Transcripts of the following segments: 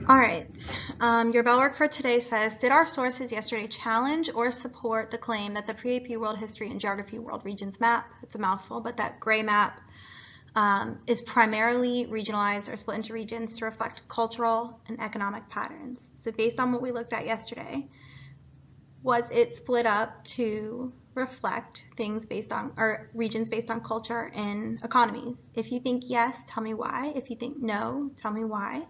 All right, your Bellwork for today says, did our sources yesterday challenge or support the claim that the pre-AP World History and Geography World Regions map, it's a mouthful, but that gray map is primarily regionalized or split into regions to reflect cultural and economic patterns? So based on what we looked at yesterday, was it split up to reflect things based on, or regions based on culture and economies? If you think yes, tell me why. If you think no, tell me why.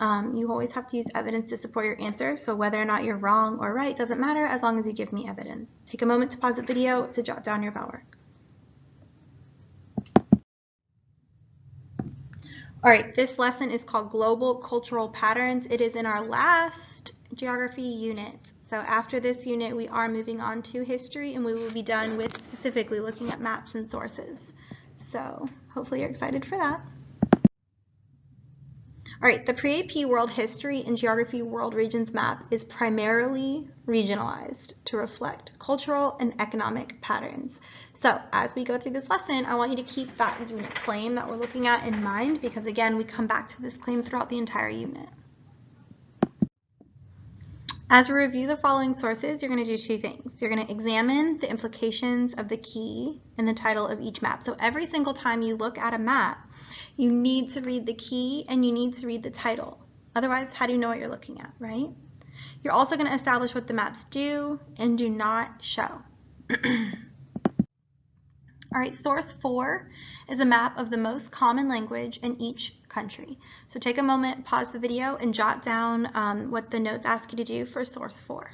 You always have to use evidence to support your answer, so whether or not you're wrong or right doesn't matter as long as you give me evidence. Take a moment to pause the video to jot down your Bellwork. All right, this lesson is called Global Cultural Patterns. It is in our last geography unit. So after this unit, we are moving on to history, and we will be done with specifically looking at maps and sources. So hopefully you're excited for that. All right, the pre-AP World History and Geography World Regions map is primarily regionalized to reflect cultural and economic patterns. So as we go through this lesson, I want you to keep that unit claim that we're looking at in mind, because again, we come back to this claim throughout the entire unit. As we review the following sources, you're going to do two things. You're going to examine the implications of the key and the title of each map. So every single time you look at a map, you need to read the key and you need to read the title. Otherwise, how do you know what you're looking at, right? You're also going to establish what the maps do and do not show. All right, source 4 is a map of the most common language in each country. So take a moment, pause the video, and jot down what the notes ask you to do for source 4.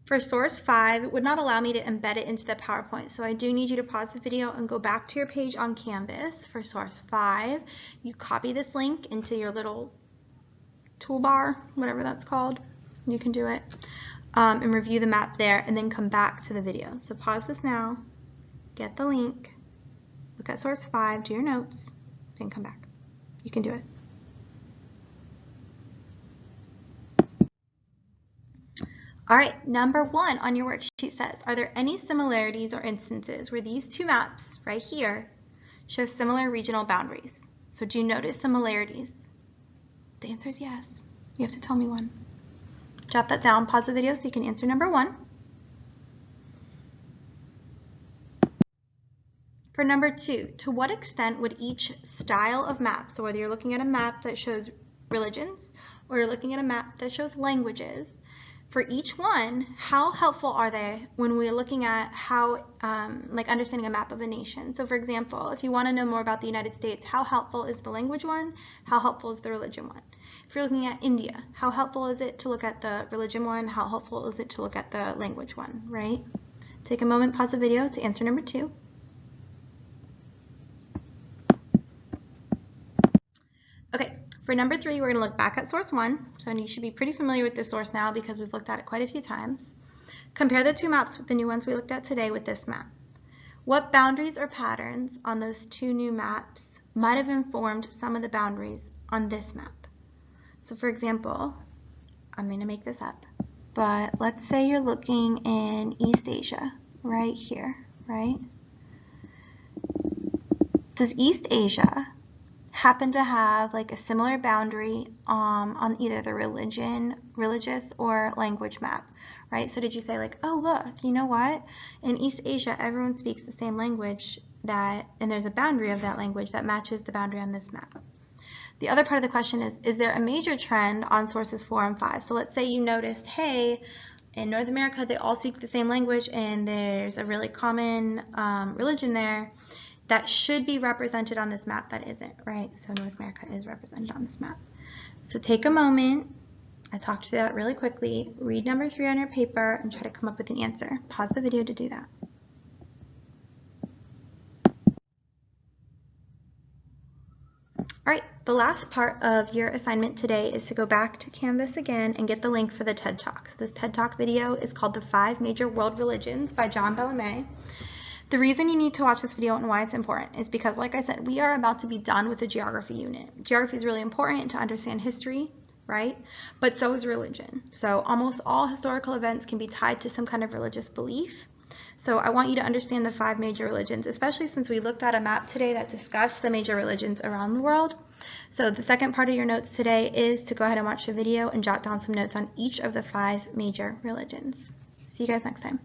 For source 5, it would not allow me to embed it into the PowerPoint, so I do need you to pause the video and go back to your page on Canvas. For source 5, you copy this link into your little toolbar, whatever that's called. You can do it. And review the map there, and then come back to the video. So pause this now, get the link, look at source 5, do your notes, then come back. You can do it. All right, number 1 on your worksheet says, are there any similarities or instances where these two maps right here show similar regional boundaries? So do you notice similarities? The answer is yes. You have to tell me one. Jot that down, pause the video so you can answer number 1. For number 2, to what extent would each style of map, so whether you're looking at a map that shows religions or you're looking at a map that shows languages, for each one, how helpful are they when we're looking at how, like understanding a map of a nation? So for example, if you want to know more about the United States, how helpful is the language one? How helpful is the religion one? If you're looking at India, how helpful is it to look at the religion one? How helpful is it to look at the language one, right? Take a moment, pause the video to answer number 2. Okay, for number 3, we're going to look back at source 1. So you should be pretty familiar with this source now because we've looked at it quite a few times. Compare the two maps with the new ones we looked at today with this map. What boundaries or patterns on those two new maps might have informed some of the boundaries on this map? So for example, I'm going to make this up, but let's say you're looking in East Asia, right here, right? Does East Asia happen to have like a similar boundary on either the religious or language map, right? So did you say like, oh look, you know what? In East Asia, everyone speaks the same language and there's a boundary of that language that matches the boundary on this map. The other part of the question is there a major trend on sources 4 and 5? So let's say you noticed, hey, in North America, they all speak the same language and there's a really common religion there that should be represented on this map that isn't, right? So North America is represented on this map. So take a moment, I talked through that really quickly, read number 3 on your paper and try to come up with an answer. Pause the video to do that. All right, the last part of your assignment today is to go back to Canvas again and get the link for the TED Talk. So this TED Talk video is called The 5 Major World Religions by John Bellamy. The reason you need to watch this video and why it's important is because, like I said, we are about to be done with the geography unit. Geography is really important to understand history, right? But so is religion. So almost all historical events can be tied to some kind of religious belief. So I want you to understand the 5 major religions, especially since we looked at a map today that discussed the major religions around the world. So the second part of your notes today is to go ahead and watch the video and jot down some notes on each of the 5 major religions. See you guys next time.